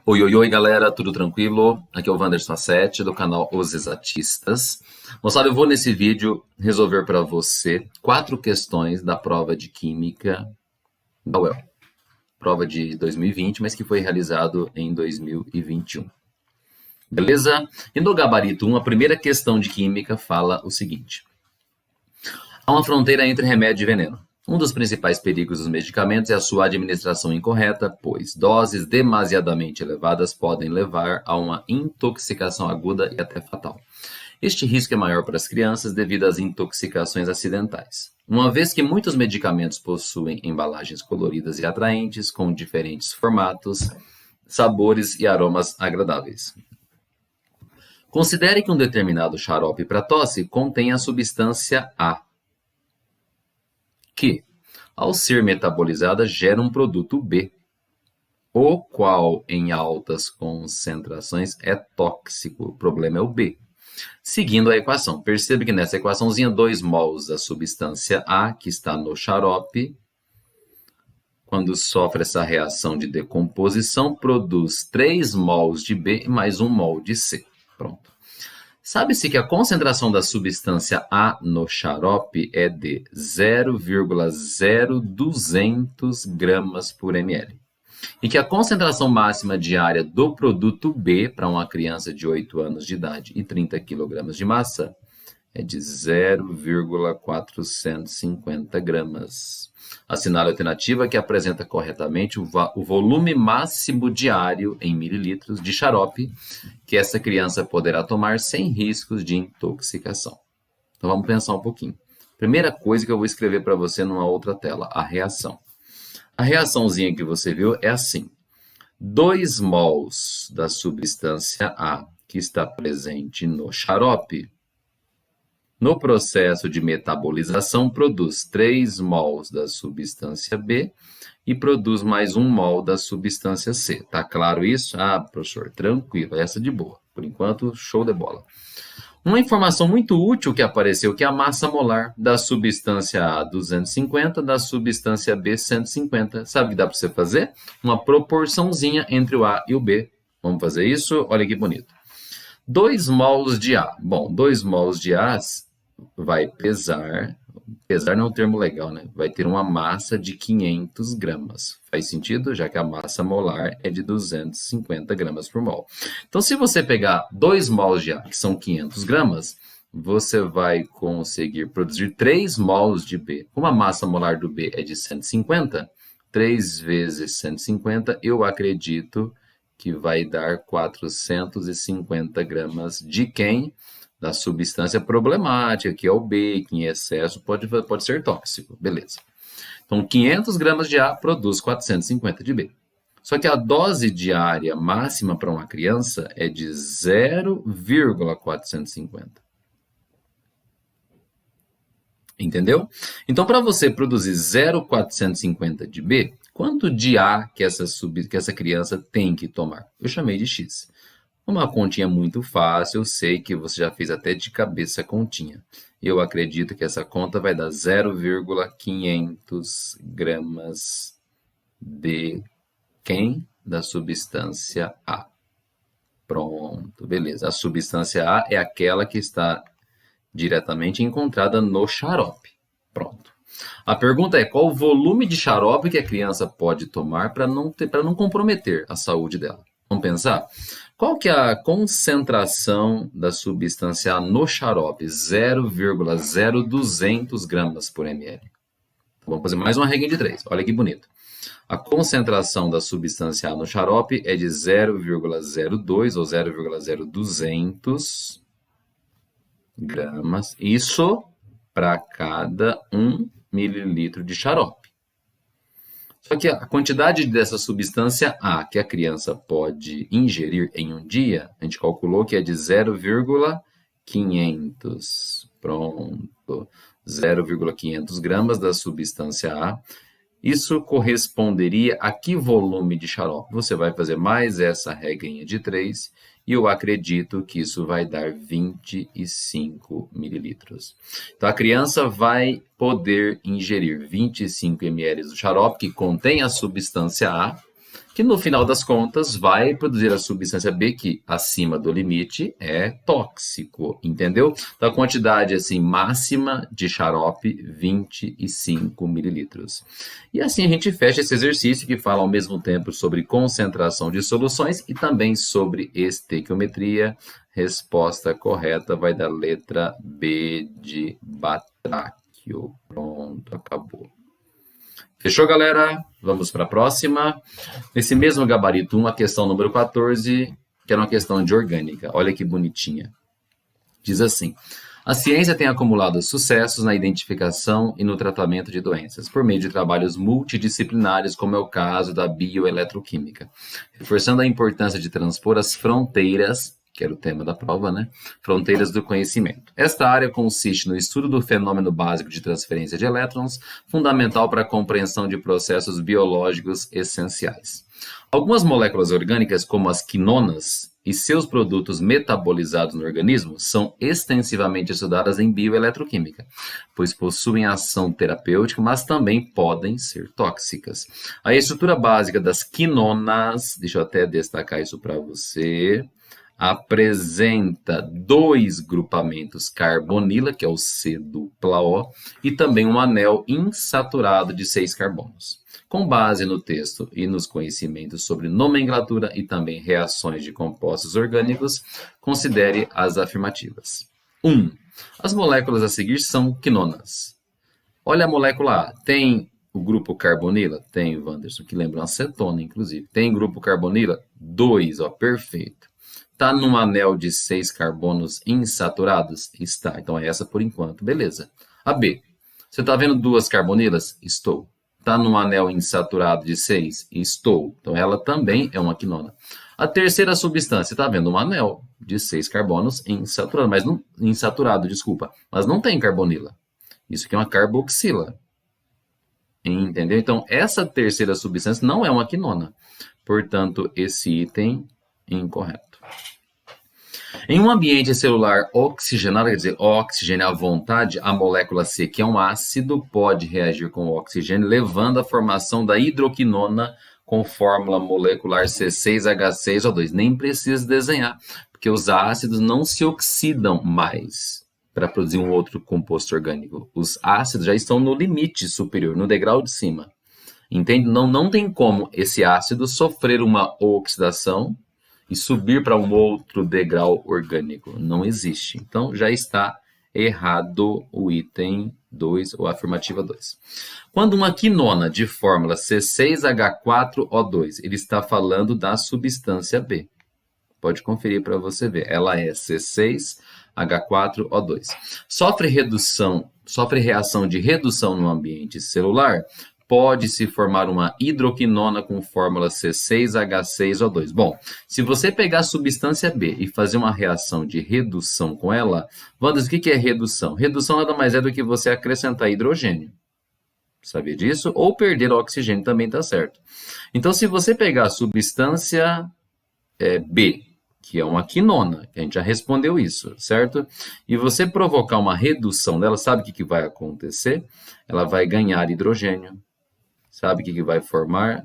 Oi, oi, oi, galera, tudo tranquilo? Aqui é o Wanderson Assetti, do canal Os Exatistas. Moçada, eu vou nesse vídeo resolver para você 4 questões da prova de Química da UEL. Prova de 2020, mas que foi realizado em 2021. Beleza? E no gabarito 1, a primeira questão de Química fala o seguinte. Há uma fronteira entre remédio e veneno. Um dos principais perigos dos medicamentos é a sua administração incorreta, pois doses demasiadamente elevadas podem levar a uma intoxicação aguda e até fatal. Este risco é maior para as crianças devido às intoxicações acidentais. Uma vez que muitos medicamentos possuem embalagens coloridas e atraentes, com diferentes formatos, sabores e aromas agradáveis. Considere que um determinado xarope para tosse contém a substância A, que, ao ser metabolizada, gera um produto B, o qual, em altas concentrações, é tóxico. O problema é o B. Seguindo a equação, perceba que nessa equaçãozinha, 2 mols da substância A, que está no xarope, quando sofre essa reação de decomposição, produz 3 mols de B e mais 1 mol de C. Pronto. Sabe-se que a concentração da substância A no xarope é de 0,0200 gramas por ml. E que a concentração máxima diária do produto B para uma criança de 8 anos de idade e 30 kg de massa é de 0,450 gramas. Assinale a alternativa que apresenta corretamente o volume máximo diário em mililitros de xarope que essa criança poderá tomar sem riscos de intoxicação. Então vamos pensar um pouquinho. Primeira coisa que eu vou escrever para você numa outra tela, a reação. A reaçãozinha que você viu é assim. 2 mols da substância A que está presente no xarope, no processo de metabolização, produz 3 mols da substância B e produz mais 1 mol da substância C. Tá claro isso? Ah, professor, tranquilo, essa de boa. Por enquanto, show de bola. Uma informação muito útil que apareceu, que é a massa molar da substância A, 250, da substância B, 150. Sabe o que dá para você fazer? Uma proporçãozinha entre o A e o B. Vamos fazer isso? Olha que bonito. 2 mols de A. Bom, 2 mols de A vai pesar não é um termo legal, né? Vai ter uma massa de 500 gramas. Faz sentido? Já que a massa molar é de 250 gramas por mol. Então, se você pegar 2 mols de A, que são 500 gramas, você vai conseguir produzir 3 mols de B. Como a massa molar do B é de 150, 3 vezes 150, eu acredito que vai dar 450 gramas de quem? Da substância problemática, que é o B, que em excesso pode ser tóxico. Beleza. Então, 500 gramas de A produz 450 de B. Só que a dose diária máxima para uma criança é de 0,450. Entendeu? Então, para você produzir 0,450 de B, quanto de A que essa criança tem que tomar? Eu chamei de X. Uma continha muito fácil, eu sei que você já fez até de cabeça a continha. Eu acredito que essa conta vai dar 0,500 gramas de quem? Da substância A. Pronto, beleza. A substância A é aquela que está diretamente encontrada no xarope. Pronto. A pergunta é qual o volume de xarope que a criança pode tomar para não comprometer a saúde dela. Vamos pensar? Qual que é a concentração da substância A no xarope? 0,0200 gramas por ml. Vamos fazer mais uma regra de 3. Olha que bonito. A concentração da substância A no xarope é de 0,02 ou 0,0200 gramas. Isso para cada 1 mililitro de xarope. Só que a quantidade dessa substância A que a criança pode ingerir em um dia, a gente calculou que é de 0,500. Pronto. 0,500 gramas da substância A. Isso corresponderia a que volume de xarope? Você vai fazer mais essa regrinha de 3 e eu acredito que isso vai dar 25 mililitros. Então, a criança vai poder ingerir 25 ml do xarope que contém a substância A que no final das contas vai produzir a substância B que acima do limite é tóxico, entendeu? Então a quantidade assim máxima de xarope 25 mililitros. E assim a gente fecha esse exercício que fala ao mesmo tempo sobre concentração de soluções e também sobre estequiometria. Resposta correta vai dar letra B de batráquio. Pronto, acabou. Fechou, galera? Vamos para a próxima. Nesse mesmo gabarito 1, a questão número 14, que era uma questão de orgânica. Olha que bonitinha. Diz assim: a ciência tem acumulado sucessos na identificação e no tratamento de doenças, por meio de trabalhos multidisciplinares, como é o caso da bioeletroquímica, reforçando a importância de transpor as fronteiras, que era o tema da prova, né? Fronteiras do conhecimento. Esta área consiste no estudo do fenômeno básico de transferência de elétrons, fundamental para a compreensão de processos biológicos essenciais. Algumas moléculas orgânicas, como as quinonas e seus produtos metabolizados no organismo, são extensivamente estudadas em bioeletroquímica, pois possuem ação terapêutica, mas também podem ser tóxicas. A estrutura básica das quinonas, deixa eu até destacar isso para você, apresenta 2 grupamentos carbonila, que é o C-dupla-O, e também um anel insaturado de 6 carbonos. Com base no texto e nos conhecimentos sobre nomenclatura e também reações de compostos orgânicos, considere as afirmativas. 1. As moléculas a seguir são quinonas. Olha a molécula A. Tem o grupo carbonila? Tem, Wanderson, que lembra uma acetona, inclusive. Tem grupo carbonila? 2, ó, perfeito. Está num anel de 6 carbonos insaturados? Está. Então é essa por enquanto. Beleza. A B. Você está vendo 2 carbonilas? Estou. Está num anel insaturado de 6? Estou. Então ela também é uma quinona. A terceira substância, está vendo um anel de 6 carbonos insaturado, mas não tem carbonila. Isso aqui é uma carboxila. Entendeu? Então essa terceira substância não é uma quinona. Portanto, esse item incorreto. Em um ambiente celular oxigenado, quer dizer, oxigênio à vontade, a molécula C, que é um ácido, pode reagir com o oxigênio, levando à formação da hidroquinona com fórmula molecular C6H6O2. Nem precisa desenhar, porque os ácidos não se oxidam mais para produzir um outro composto orgânico. Os ácidos já estão no limite superior, no degrau de cima. Entende? Não tem como esse ácido sofrer uma oxidação e subir para um outro degrau orgânico. Não existe. Então, já está errado o item 2, ou a afirmativa 2. Quando uma quinona de fórmula C6H4O2, ele está falando da substância B. Pode conferir para você ver. Ela é C6H4O2. Sofre reação de redução no ambiente celular, pode-se formar uma hidroquinona com fórmula C6H6O2. Bom, se você pegar a substância B e fazer uma reação de redução com ela, Wanderson, o que é redução? Redução nada mais é do que você acrescentar hidrogênio. Sabia disso? Ou perder oxigênio também está certo. Então, se você pegar a substância B, que é uma quinona, que a gente já respondeu isso, certo? E você provocar uma redução dela, sabe o que vai acontecer? Ela vai ganhar hidrogênio. Sabe o que vai formar?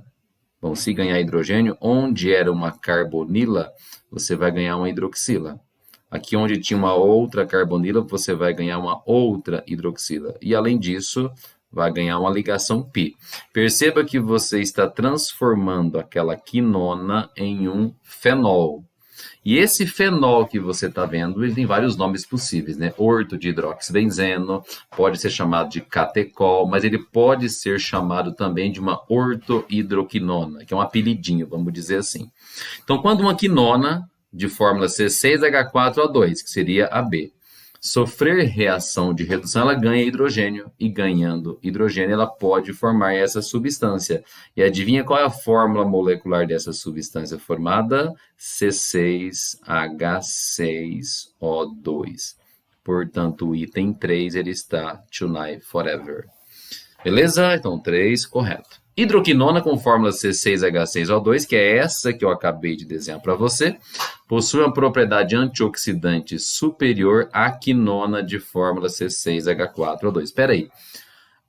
Bom, se ganhar hidrogênio, onde era uma carbonila, você vai ganhar uma hidroxila. Aqui onde tinha uma outra carbonila, você vai ganhar uma outra hidroxila. E além disso, vai ganhar uma ligação pi. Perceba que você está transformando aquela quinona em um fenol. E esse fenol que você está vendo, ele tem vários nomes possíveis, né? Orto de hidroxibenzeno, pode ser chamado de catecol, mas ele pode ser chamado também de uma ortohidroquinona, que é um apelidinho, vamos dizer assim. Então, quando uma quinona de fórmula C6H4O2, que seria a B, sofrer reação de redução, ela ganha hidrogênio, e ganhando hidrogênio, ela pode formar essa substância. E adivinha qual é a fórmula molecular dessa substância formada? C6H6O2. Portanto, o item 3 ele está tonight forever. Beleza? Então, 3, correto. Hidroquinona com fórmula C6H6O2, que é essa que eu acabei de desenhar para você, possui uma propriedade antioxidante superior à quinona de fórmula C6H4O2. Espera aí.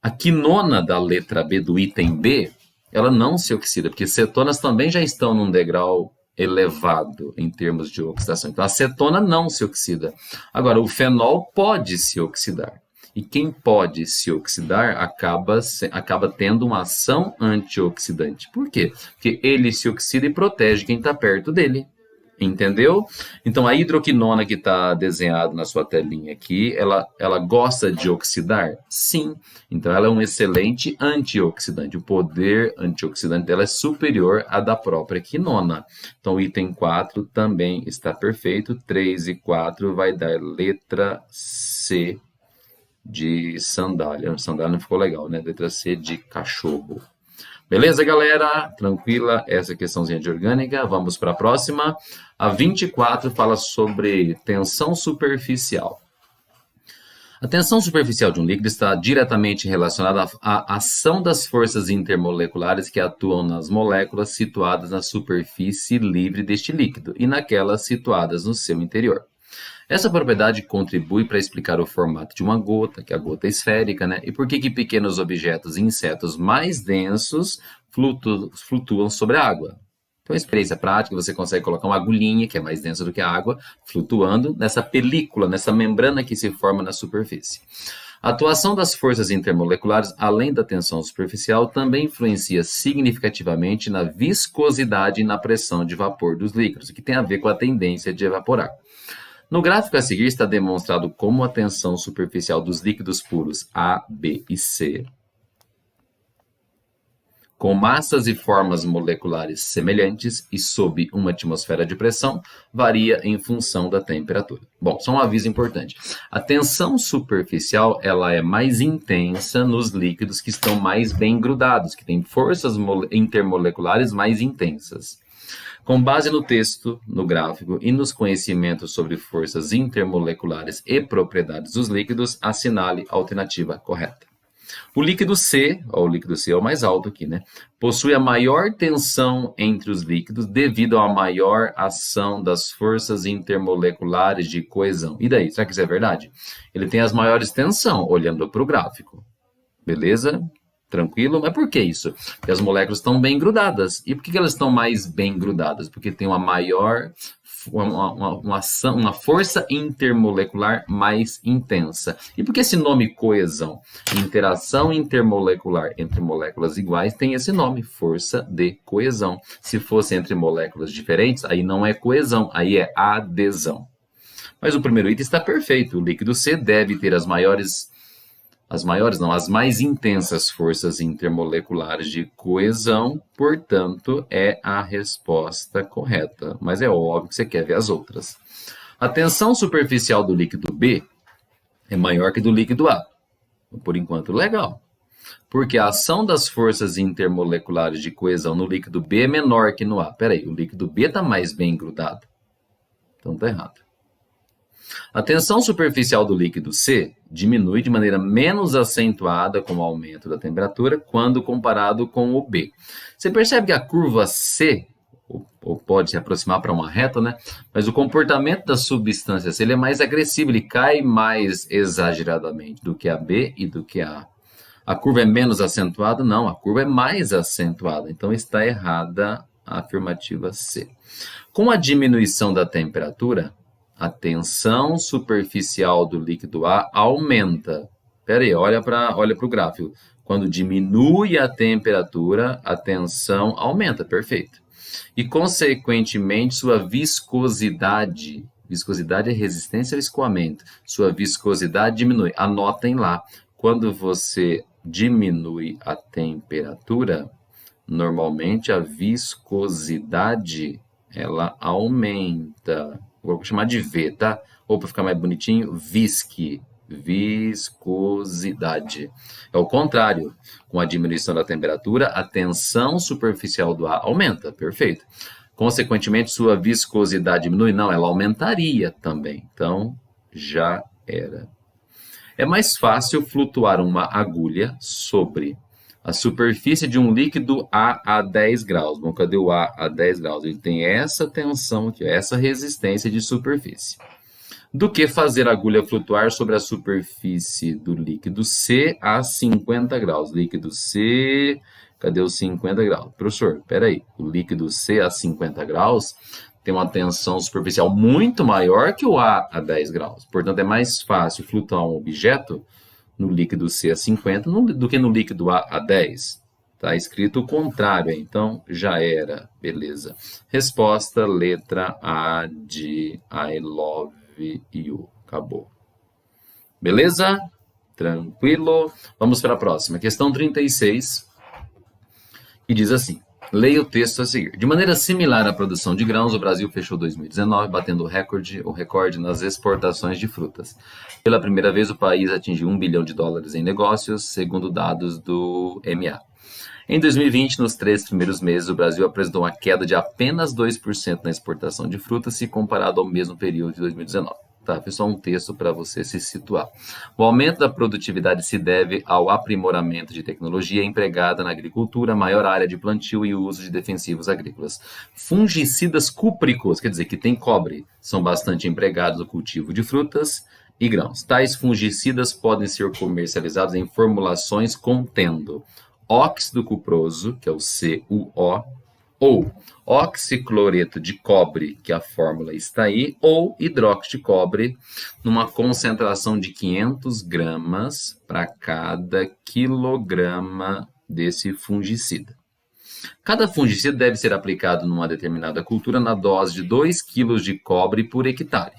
A quinona da letra B, do item B, ela não se oxida, porque cetonas também já estão num degrau elevado em termos de oxidação. Então, a cetona não se oxida. Agora, o fenol pode se oxidar. E quem pode se oxidar acaba tendo uma ação antioxidante. Por quê? Porque ele se oxida e protege quem está perto dele. Entendeu? Então, a hidroquinona que está desenhada na sua telinha aqui, ela gosta de oxidar? Sim. Então, ela é um excelente antioxidante. O poder antioxidante dela é superior à da própria quinona. Então, o item 4 também está perfeito. 3 e 4 vai dar letra C de sandália. Sandália não ficou legal, né? Letra C de cachorro. Beleza, galera? Tranquila essa questãozinha de orgânica. Vamos para a próxima. A 24 fala sobre tensão superficial. A tensão superficial de um líquido está diretamente relacionada à ação das forças intermoleculares que atuam nas moléculas situadas na superfície livre deste líquido e naquelas situadas no seu interior. Essa propriedade contribui para explicar o formato de uma gota, que a gota é esférica, né? E por que pequenos objetos e insetos mais densos flutuam sobre a água. Então, experiência prática, você consegue colocar uma agulhinha, que é mais densa do que a água, flutuando nessa película, nessa membrana que se forma na superfície. A atuação das forças intermoleculares, além da tensão superficial, também influencia significativamente na viscosidade e na pressão de vapor dos líquidos, o que tem a ver com a tendência de evaporar. No gráfico a seguir está demonstrado como a tensão superficial dos líquidos puros A, B e C, com massas e formas moleculares semelhantes e sob uma atmosfera de pressão, varia em função da temperatura. Bom, só um aviso importante. A tensão superficial ela é mais intensa nos líquidos que estão mais bem grudados, que têm forças intermoleculares mais intensas. Com base no texto, no gráfico e nos conhecimentos sobre forças intermoleculares e propriedades dos líquidos, assinale a alternativa correta. O líquido C, o líquido C é o mais alto aqui, né? Possui a maior tensão entre os líquidos devido à maior ação das forças intermoleculares de coesão. E daí, será que isso é verdade? Ele tem as maiores tensão, olhando para o gráfico. Beleza? Tranquilo? Mas por que isso? Porque as moléculas estão bem grudadas. E por que elas estão mais bem grudadas? Porque tem uma maior, uma força intermolecular mais intensa. E por que esse nome coesão? Interação intermolecular entre moléculas iguais tem esse nome, força de coesão. Se fosse entre moléculas diferentes, aí não é coesão, aí é adesão. Mas o primeiro item está perfeito. O líquido C deve ter as mais intensas forças intermoleculares de coesão, portanto, é a resposta correta. Mas é óbvio que você quer ver as outras. A tensão superficial do líquido B é maior que do líquido A. Por enquanto, legal. Porque a ação das forças intermoleculares de coesão no líquido B é menor que no A. Peraí, o líquido B está mais bem grudado. Então, está errado. A tensão superficial do líquido C diminui de maneira menos acentuada com o aumento da temperatura quando comparado com o B. Você percebe que a curva C, ou pode se aproximar para uma reta, né? Mas o comportamento da substância C ele é mais agressivo, ele cai mais exageradamente do que a B e do que a A. A curva é menos acentuada? Não, a curva é mais acentuada. Então está errada a afirmativa C. Com a diminuição da temperatura, a tensão superficial do líquido A aumenta. Espera aí, olha para o gráfico. Quando diminui a temperatura, a tensão aumenta, perfeito. E, consequentemente, sua viscosidade, viscosidade é resistência ao escoamento, sua viscosidade diminui. Anotem lá, quando você diminui a temperatura, normalmente a viscosidade, ela aumenta. Vou chamar de V, tá? Ou para ficar mais bonitinho, viscosidade. É o contrário. Com a diminuição da temperatura, a tensão superficial do ar aumenta. Perfeito. Consequentemente, sua viscosidade diminui? Não, ela aumentaria também. Então, já era. É mais fácil flutuar uma agulha sobre a superfície de um líquido a 10 graus. Bom, cadê o a 10 graus? Ele tem essa tensão aqui, essa resistência de superfície. Do que fazer a agulha flutuar sobre a superfície do líquido C a 50 graus. Líquido C, Cadê os 50 graus? Professor, peraí, o líquido C a 50 graus tem uma tensão superficial muito maior que o A a 10 graus. Portanto, é mais fácil flutuar um objeto no líquido C a 50 do que no líquido A a 10. Está escrito o contrário, então já era. Beleza. Resposta, letra A de I love you. Acabou. Beleza? Tranquilo? Vamos para a próxima. Questão 36, que diz assim. Leia o texto a seguir. De maneira similar à produção de grãos, o Brasil fechou 2019 batendo o recorde nas exportações de frutas. Pela primeira vez, o país atingiu US$ 1 bilhão em negócios, segundo dados do MA. Em 2020, nos 3 primeiros meses, o Brasil apresentou uma queda de apenas 2% na exportação de frutas, se comparado ao mesmo período de 2019. Tá, foi só um texto para você se situar. O aumento da produtividade se deve ao aprimoramento de tecnologia empregada na agricultura, maior área de plantio e uso de defensivos agrícolas. Fungicidas cúpricos, quer dizer, que tem cobre, são bastante empregados no cultivo de frutas e grãos. Tais fungicidas podem ser comercializados em formulações contendo óxido cuproso, que é o CuO, ou oxicloreto de cobre, que a fórmula está aí, ou hidróxido de cobre, numa concentração de 500 gramas para cada quilograma desse fungicida. Cada fungicida deve ser aplicado numa determinada cultura na dose de 2 kg de cobre por hectare.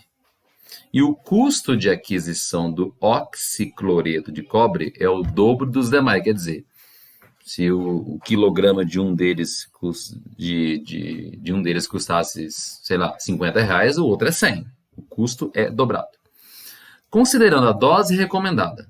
E o custo de aquisição do oxicloreto de cobre é o dobro dos demais, quer dizer, se o quilograma de um deles custasse, sei lá, R$50, o outro é 100. O custo é dobrado. Considerando a dose recomendada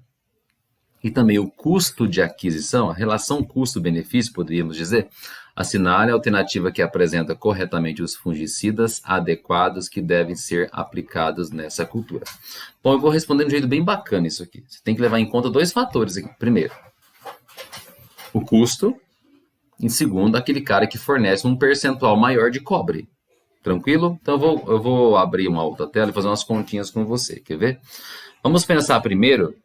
e também o custo de aquisição, a relação custo-benefício, poderíamos dizer, assinale a alternativa que apresenta corretamente os fungicidas adequados que devem ser aplicados nessa cultura. Bom, eu vou responder de um jeito bem bacana isso aqui. Você tem que levar em conta 2 fatores aqui. Primeiro, o custo. Em segundo, aquele cara que fornece um percentual maior de cobre. Tranquilo? Então eu vou abrir uma outra tela e fazer umas continhas com você. Quer ver? Vamos pensar primeiro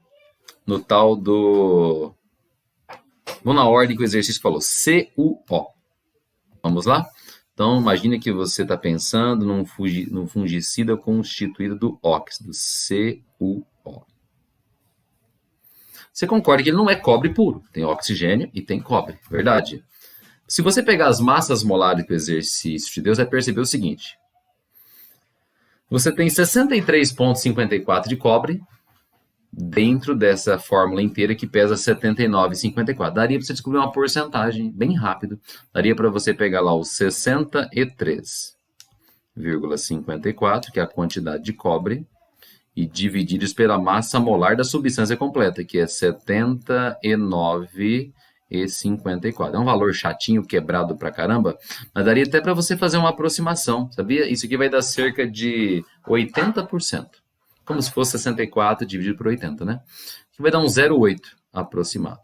no tal do... Vamos na ordem que o exercício falou. CuO. Vamos lá? Então, imagine que você está pensando num fungicida constituído do óxido. CuO. Você concorda que ele não é cobre puro. Tem oxigênio e tem cobre. Verdade? Se você pegar as massas molares que o exercício te deu, você vai perceber o seguinte. Você tem 63,54 de cobre dentro dessa fórmula inteira que pesa 79,54. Daria para você descobrir uma porcentagem bem rápido. Daria para você pegar lá os 63,54, que é a quantidade de cobre, e dividir isso pela massa molar da substância completa, que é 79,54. É um valor chatinho, quebrado pra caramba, mas daria até para você fazer uma aproximação, sabia? Isso aqui vai dar cerca de 80%. Como se fosse 64 dividido por 80, né? Que vai dar um 0,8 aproximado.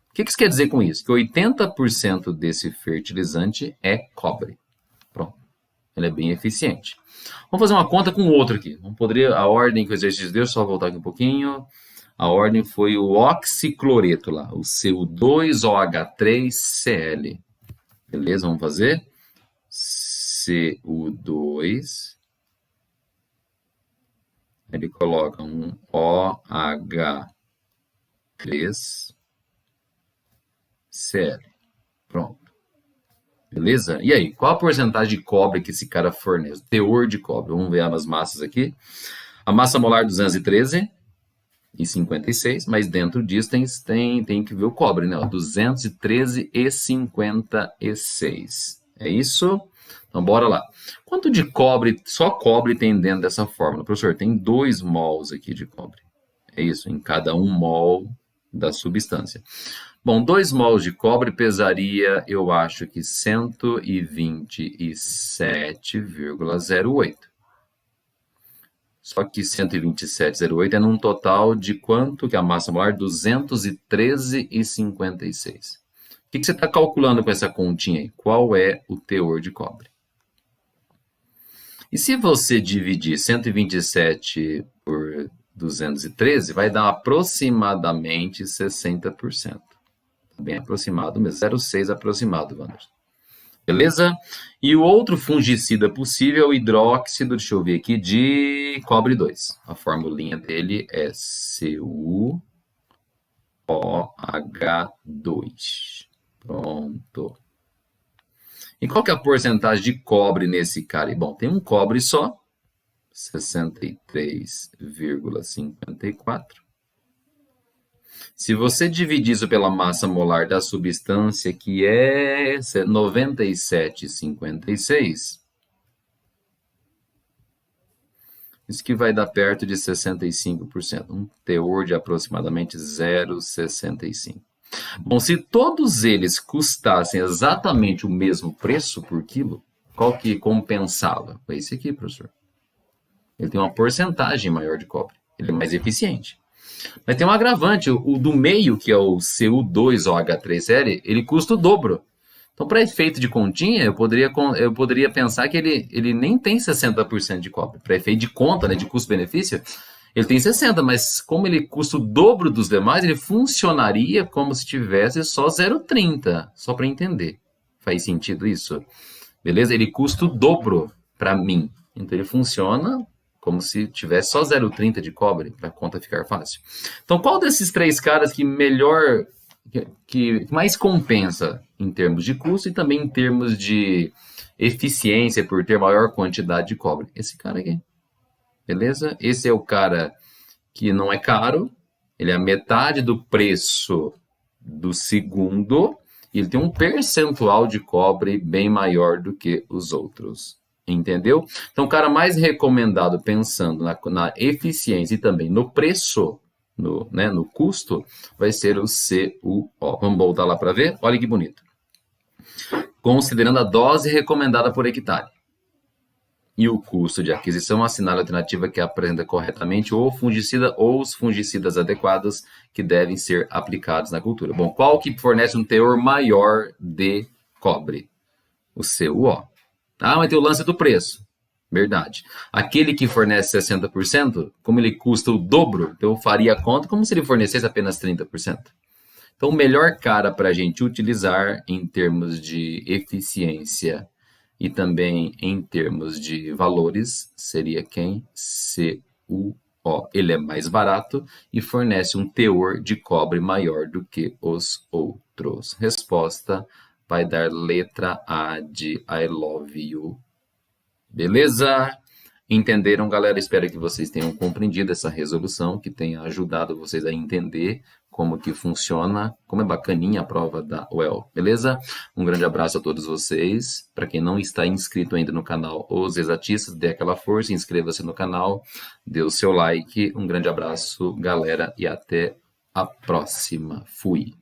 O que isso quer dizer com isso? Que 80% desse fertilizante é cobre. Pronto. Ele é bem eficiente. Vamos fazer uma conta com outro aqui. A ordem que o exercício deu, só voltar aqui um pouquinho. A ordem foi o oxicloreto lá, o CU2OH3Cl. Beleza? Vamos fazer? CU2. Ele coloca um OH3Cl. Pronto. Beleza? E aí, qual a porcentagem de cobre que esse cara fornece? Teor de cobre. Vamos ver as massas aqui. A massa molar 213,56, mas dentro disso tem que ver o cobre, né? 213,56. É isso? Então, bora lá. Quanto de cobre, só cobre tem dentro dessa fórmula? Professor, tem 2 mols aqui de cobre. É isso, em cada 1 mol da substância. Bom, 2 mols de cobre pesaria, eu acho que 127,08. Só que 127,08 é num total de quanto que a massa molar? 213,56. O que você está calculando com essa continha aí? Qual é o teor de cobre? E se você dividir 127 por 213, vai dar aproximadamente 60%. Bem aproximado mesmo, 0,6 aproximado, Wanderson. Beleza? E o outro fungicida possível é o hidróxido, deixa eu ver aqui, de cobre 2. A formulinha dele é CuOH2. Pronto. E qual que é a porcentagem de cobre nesse cara? Bom, tem um cobre só, 63,54. Se você dividir isso pela massa molar da substância, que é 97,56, isso que vai dar perto de 65%, um teor de aproximadamente 0,65. Bom, se todos eles custassem exatamente o mesmo preço por quilo, qual que compensava? É esse aqui, professor. Ele tem uma porcentagem maior de cobre, ele é mais eficiente. Mas tem um agravante, o do meio, que é o Cu2OH3L, ele custa o dobro. Então, para efeito de continha, eu poderia pensar que ele nem tem 60% de cobre. Para efeito de conta, né, de custo-benefício, ele tem 60%, mas como ele custa o dobro dos demais, ele funcionaria como se tivesse só 0,30, só para entender. Faz sentido isso? Beleza? Ele custa o dobro para mim. Então, ele funciona como se tivesse só 0,30 de cobre, para a conta ficar fácil. Então, qual desses três caras que melhor, que mais compensa em termos de custo e também em termos de eficiência por ter maior quantidade de cobre? Esse cara aqui. Beleza? Esse é o cara que não é caro, ele é a metade do preço do segundo e ele tem um percentual de cobre bem maior do que os outros. Entendeu? Então, o cara mais recomendado pensando na eficiência e também no preço, no custo, vai ser o CuO. Vamos voltar lá para ver? Olha que bonito. Considerando a dose recomendada por hectare e o custo de aquisição, assinale a alternativa que apresenta corretamente o fungicida ou os fungicidas adequados que devem ser aplicados na cultura. Bom, qual que fornece um teor maior de cobre? O CuO. Ah, mas tem o lance do preço. Verdade. Aquele que fornece 60%, como ele custa o dobro, então eu faria a conta como se ele fornecesse apenas 30%. Então, o melhor cara para a gente utilizar em termos de eficiência e também em termos de valores seria quem? CuO. Ele é mais barato e fornece um teor de cobre maior do que os outros. Resposta vai dar letra A de I love you. Beleza? Entenderam, galera? Espero que vocês tenham compreendido essa resolução, que tenha ajudado vocês a entender como que funciona, como é bacaninha a prova da UEL. Beleza? Um grande abraço a todos vocês. Para quem não está inscrito ainda no canal Os Exatistas, dê aquela força, inscreva-se no canal, dê o seu like. Um grande abraço, galera, e até a próxima. Fui!